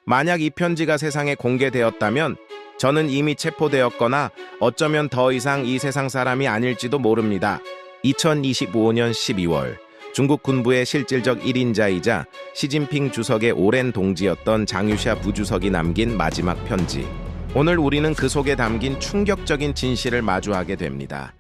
만약 이 편지가 세상에 공개되었다면 저는 이미 체포되었거나 어쩌면 더 이상 이 세상 사람이 아닐지도 모릅니다. 2025년 12월 중국 군부의 실질적 1인자이자 시진핑 주석의 오랜 동지였던 장유샤 부주석이 남긴 마지막 편지. 오늘 우리는 그 속에 담긴 충격적인 진실을 마주하게 됩니다.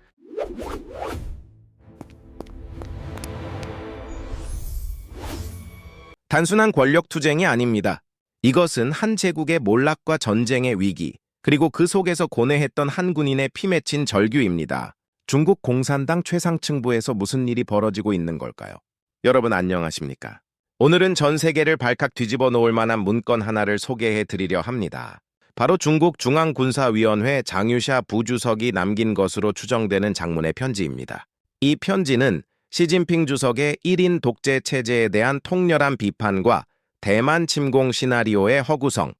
단순한 권력 투쟁이 아닙니다. 이것은 한 제국의 몰락과 전쟁의 위기, 그리고 그 속에서 고뇌했던 한 군인의 피 맺힌 절규입니다. 중국 공산당 최상층부에서 무슨 일이 벌어지고 있는 걸까요? 여러분 안녕하십니까? 오늘은 전 세계를 발칵 뒤집어 놓을 만한 문건 하나를 소개해 드리려 합니다. 바로 중국 중앙군사위원회 장유샤 부주석이 남긴 것으로 추정되는 장문의 편지입니다. 이 편지는 시진핑 주석의 1인 독재 체제에 대한 통렬한 비판과 대만 침공 시나리오의 허구성,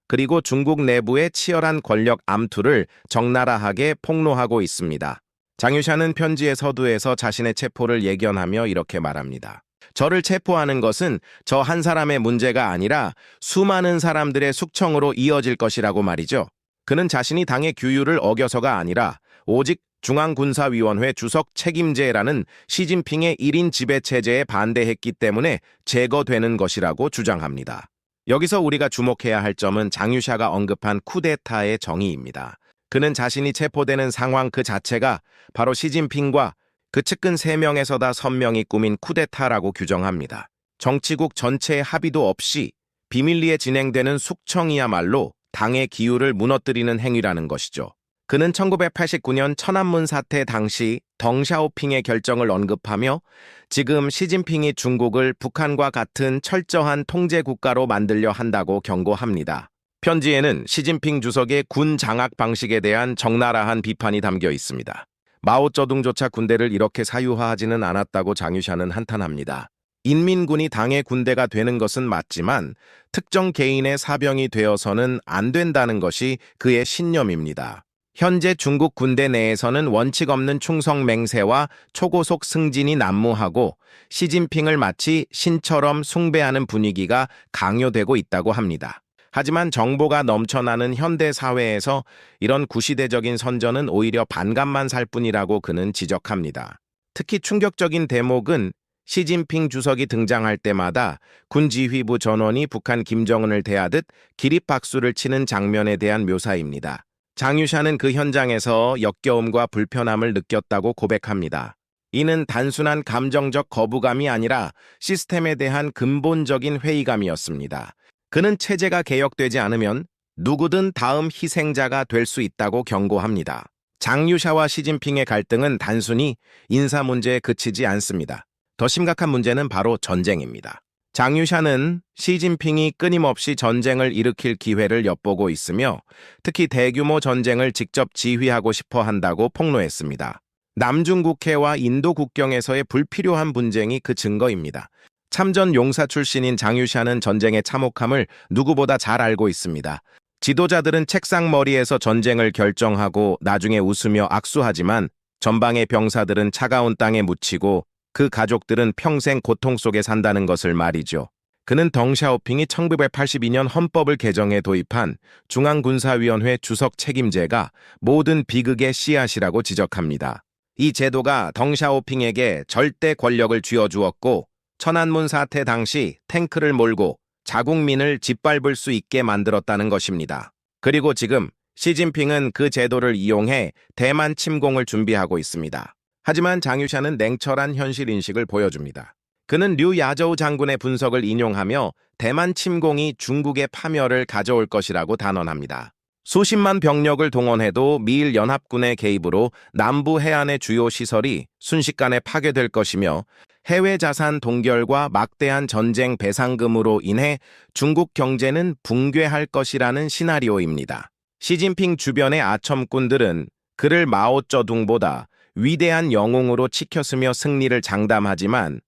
그리고 중국 내부의 치열한 권력 암투를 적나라하게 폭로하고 있습니다. 장유샤는 편지의 서두에서 자신의 체포를 예견하며 이렇게 말합니다. 저를 체포하는 것은 저 한 사람의 문제가 아니라 수많은 사람들의 숙청으로 이어질 것이라고 말이죠. 그는 자신이 당의 규율을 어겨서가 아니라 오직 중앙군사위원회 주석 책임제라는 시진핑의 1인 지배체제에 반대했기 때문에 제거되는 것이라고 주장합니다. 여기서 우리가 주목해야 할 점은 장유샤가 언급한 쿠데타의 정의입니다. 그는 자신이 체포되는 상황 그 자체가 바로 시진핑과 그 측근 3명에서 다 선명히 꾸민 쿠데타라고 규정합니다. 정치국 전체의 합의도 없이 비밀리에 진행되는 숙청이야말로 당의 기율을 무너뜨리는 행위라는 것이죠. 그는 1989년 천안문 사태 당시 덩샤오핑의 결정을 언급하며 지금 시진핑이 중국을 북한과 같은 철저한 통제 국가로 만들려 한다고 경고합니다. 편지에는 시진핑 주석의 군 장악 방식에 대한 적나라한 비판이 담겨 있습니다. 마오쩌둥조차 군대를 이렇게 사유화하지는 않았다고 장유샤는 한탄합니다. 인민군이 당의 군대가 되는 것은 맞지만 특정 개인의 사병이 되어서는 안 된다는 것이 그의 신념입니다. 현재 중국 군대 내에서는 원칙 없는 충성 맹세와 초고속 승진이 난무하고 시진핑을 마치 신처럼 숭배하는 분위기가 강요되고 있다고 합니다. 하지만 정보가 넘쳐나는 현대 사회에서 이런 구시대적인 선전은 오히려 반감만 살 뿐이라고 그는 지적합니다. 특히 충격적인 대목은 시진핑 주석이 등장할 때마다 군지휘부 전원이 북한 김정은을 대하듯 기립박수를 치는 장면에 대한 묘사입니다. 장유샤는 그 현장에서 역겨움과 불편함을 느꼈다고 고백합니다. 이는 단순한 감정적 거부감이 아니라 시스템에 대한 근본적인 회의감이었습니다. 그는 체제가 개혁되지 않으면 누구든 다음 희생자가 될 수 있다고 경고합니다. 장유샤와 시진핑의 갈등은 단순히 인사 문제에 그치지 않습니다. 더 심각한 문제는 바로 전쟁입니다. 장유샤는 시진핑이 끊임없이 전쟁을 일으킬 기회를 엿보고 있으며 특히 대규모 전쟁을 직접 지휘하고 싶어 한다고 폭로했습니다. 남중국해와 인도 국경에서의 불필요한 분쟁이 그 증거입니다. 참전 용사 출신인 장유샤는 전쟁의 참혹함을 누구보다 잘 알고 있습니다. 지도자들은 책상 머리에서 전쟁을 결정하고 나중에 웃으며 악수하지만 전방의 병사들은 차가운 땅에 묻히고 그 가족들은 평생 고통 속에 산다는 것을 말이죠. 그는 덩샤오핑이 1982년 헌법을 개정해 도입한 중앙군사위원회 주석 책임제가 모든 비극의 씨앗이라고 지적합니다. 이 제도가 덩샤오핑에게 절대 권력을 쥐어주었고 천안문 사태 당시 탱크를 몰고 자국민을 짓밟을 수 있게 만들었다는 것입니다. 그리고 지금 시진핑은 그 제도를 이용해 대만 침공을 준비하고 있습니다. 하지만 장유샤는 냉철한 현실인식을 보여줍니다. 그는 류 야저우 장군의 분석을 인용하며 대만 침공이 중국의 파멸을 가져올 것이라고 단언합니다. 수십만 병력을 동원해도 미일 연합군의 개입으로 남부 해안의 주요 시설이 순식간에 파괴될 것이며 해외 자산 동결과 막대한 전쟁 배상금으로 인해 중국 경제는 붕괴할 것이라는 시나리오입니다. 시진핑 주변의 아첨꾼들은 그를 마오쩌둥보다 위대한 영웅으로 치켰으며 승리를 장담하지만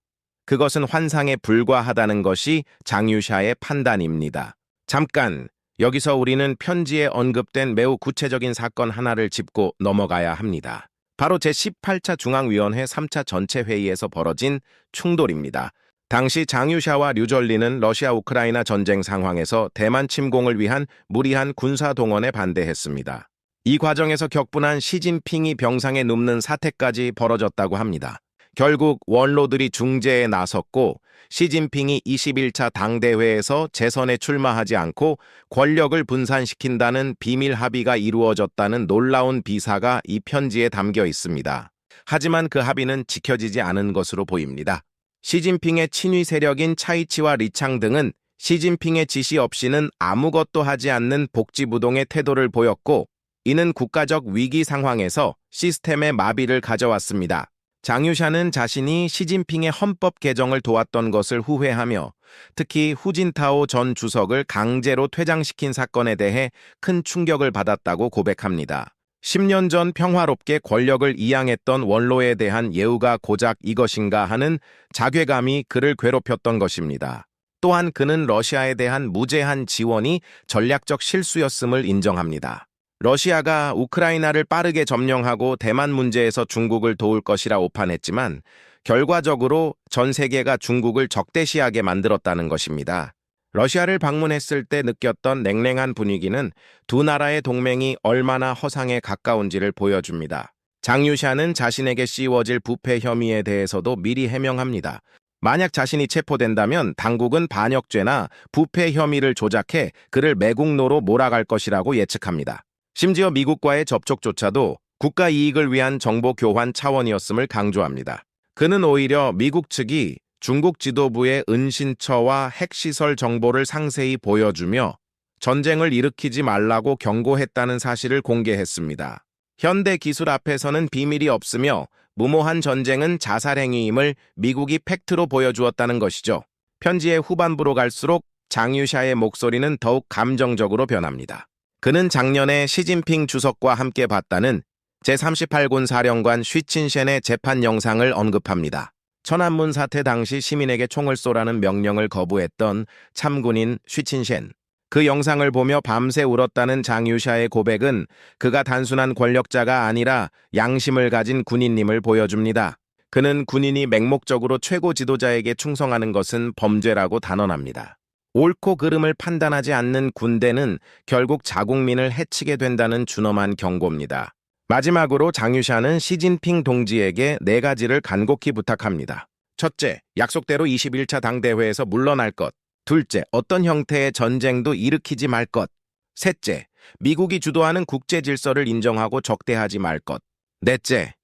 그것은 환상에 불과하다는 것이 장유샤의 판단입니다. 잠깐, 여기서 우리는 편지에 언급된 매우 구체적인 사건 하나를 짚고 넘어가야 합니다. 바로 제18차 중앙위원회 3차 전체 회의에서 벌어진 충돌입니다. 당시 장유샤와 류졸리는 러시아 우크라이나 전쟁 상황에서 대만 침공을 위한 무리한 군사 동원에 반대했습니다. 이 과정에서 격분한 시진핑이 병상에 눕는 사태까지 벌어졌다고 합니다. 결국 원로들이 중재에 나섰고 시진핑이 21차 당대회에서 재선에 출마하지 않고 권력을 분산시킨다는 비밀 합의가 이루어졌다는 놀라운 비사가 이 편지에 담겨 있습니다. 하지만 그 합의는 지켜지지 않은 것으로 보입니다. 시진핑의 친위 세력인 차이치와 리창 등은 시진핑의 지시 없이는 아무것도 하지 않는 복지부동의 태도를 보였고 이는 국가적 위기 상황에서 시스템의 마비를 가져왔습니다. 장유샤는 자신이 시진핑의 헌법 개정을 도왔던 것을 후회하며 특히 후진타오 전 주석을 강제로 퇴장시킨 사건에 대해 큰 충격을 받았다고 고백합니다. 10년 전 평화롭게 권력을 이양했던 원로에 대한 예우가 고작 이것인가 하는 자괴감이 그를 괴롭혔던 것입니다. 또한 그는 러시아에 대한 무제한 지원이 전략적 실수였음을 인정합니다. 러시아가 우크라이나를 빠르게 점령하고 대만 문제에서 중국을 도울 것이라 오판했지만 결과적으로 전 세계가 중국을 적대시하게 만들었다는 것입니다. 러시아를 방문했을 때 느꼈던 냉랭한 분위기는 두 나라의 동맹이 얼마나 허상에 가까운지를 보여줍니다. 장유샤는 자신에게 씌워질 부패 혐의에 대해서도 미리 해명합니다. 만약 자신이 체포된다면 당국은 반역죄나 부패 혐의를 조작해 그를 매국노로 몰아갈 것이라고 예측합니다. 심지어 미국과의 접촉조차도 국가 이익을 위한 정보 교환 차원이었음을 강조합니다. 그는 오히려 미국 측이 중국 지도부의 은신처와 핵시설 정보를 상세히 보여주며 전쟁을 일으키지 말라고 경고했다는 사실을 공개했습니다. 현대 기술 앞에서는 비밀이 없으며 무모한 전쟁은 자살행위임을 미국이 팩트로 보여주었다는 것이죠. 편지의 후반부로 갈수록 장유샤의 목소리는 더욱 감정적으로 변합니다. 그는 작년에 시진핑 주석과 함께 봤다는 제38군 사령관 쉬친셴의 재판 영상을 언급합니다. 천안문 사태 당시 시민에게 총을 쏘라는 명령을 거부했던 참군인 쉬친셴. 그 영상을 보며 밤새 울었다는 장유샤의 고백은 그가 단순한 권력자가 아니라 양심을 가진 군인임을 보여줍니다. 그는 군인이 맹목적으로 최고 지도자에게 충성하는 것은 범죄라고 단언합니다. 옳고 그름을 판단하지 않는 군대는 결국 자국민을 해치게 된다는 준엄한 경고입니다. 마지막으로 장유샤는 시진핑 동지에게 4가지를 간곡히 부탁합니다. 첫째, 약속대로 21차 당대회에서 물러날 것. 둘째, 어떤 형태의 전쟁도 일으키지 말 것. 셋째, 미국이 주도하는 국제 질서를 인정하고 적대하지 말 것. 넷째,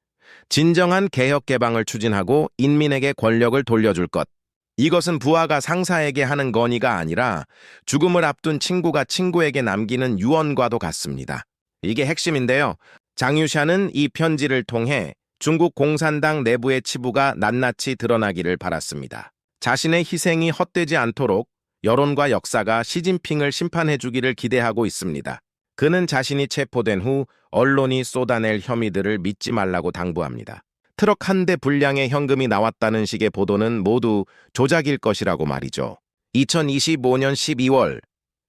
진정한 개혁 개방을 추진하고 인민에게 권력을 돌려줄 것. 이것은 부하가 상사에게 하는 건의가 아니라 죽음을 앞둔 친구가 친구에게 남기는 유언과도 같습니다. 이게 핵심인데요. 장유샤는 이 편지를 통해 중국 공산당 내부의 치부가 낱낱이 드러나기를 바랐습니다. 자신의 희생이 헛되지 않도록 여론과 역사가 시진핑을 심판해주기를 기대하고 있습니다. 그는 자신이 체포된 후 언론이 쏟아낼 혐의들을 믿지 말라고 당부합니다. 트럭 한 대 분량의 현금이 나왔다는 식의 보도는 모두 조작일 것이라고 말이죠. 2025년 12월,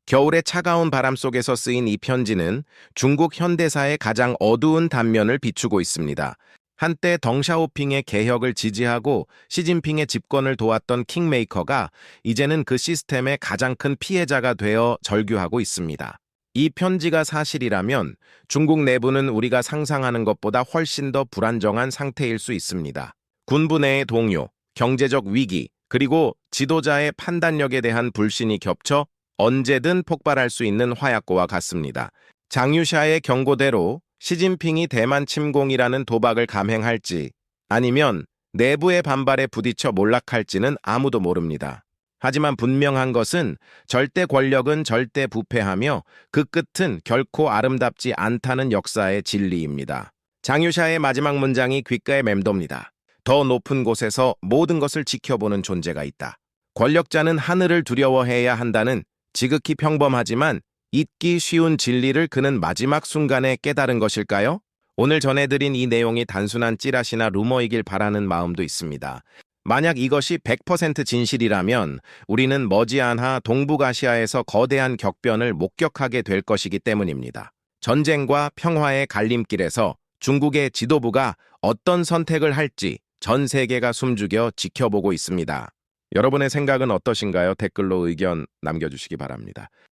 겨울의 차가운 바람 속에서 쓰인 이 편지는 중국 현대사의 가장 어두운 단면을 비추고 있습니다. 한때 덩샤오핑의 개혁을 지지하고 시진핑의 집권을 도왔던 킹메이커가 이제는 그 시스템의 가장 큰 피해자가 되어 절규하고 있습니다. 이 편지가 사실이라면 중국 내부는 우리가 상상하는 것보다 훨씬 더 불안정한 상태일 수 있습니다. 군부 내의 동요, 경제적 위기, 그리고 지도자의 판단력에 대한 불신이 겹쳐 언제든 폭발할 수 있는 화약고와 같습니다. 장유샤의 경고대로 시진핑이 대만 침공이라는 도박을 감행할지 아니면 내부의 반발에 부딪혀 몰락할지는 아무도 모릅니다. 하지만 분명한 것은 절대 권력은 절대 부패하며 그 끝은 결코 아름답지 않다는 역사의 진리입니다. 장유샤의 마지막 문장이 귓가에 맴돕니다. 더 높은 곳에서 모든 것을 지켜보는 존재가 있다. 권력자는 하늘을 두려워해야 한다는 지극히 평범하지만 잊기 쉬운 진리를 그는 마지막 순간에 깨달은 것일까요? 오늘 전해드린 이 내용이 단순한 찌라시나 루머이길 바라는 마음도 있습니다. 만약 이것이 100% 진실이라면 우리는 머지않아 동북아시아에서 거대한 격변을 목격하게 될 것이기 때문입니다. 전쟁과 평화의 갈림길에서 중국의 지도부가 어떤 선택을 할지 전 세계가 숨죽여 지켜보고 있습니다. 여러분의 생각은 어떠신가요? 댓글로 의견 남겨주시기 바랍니다.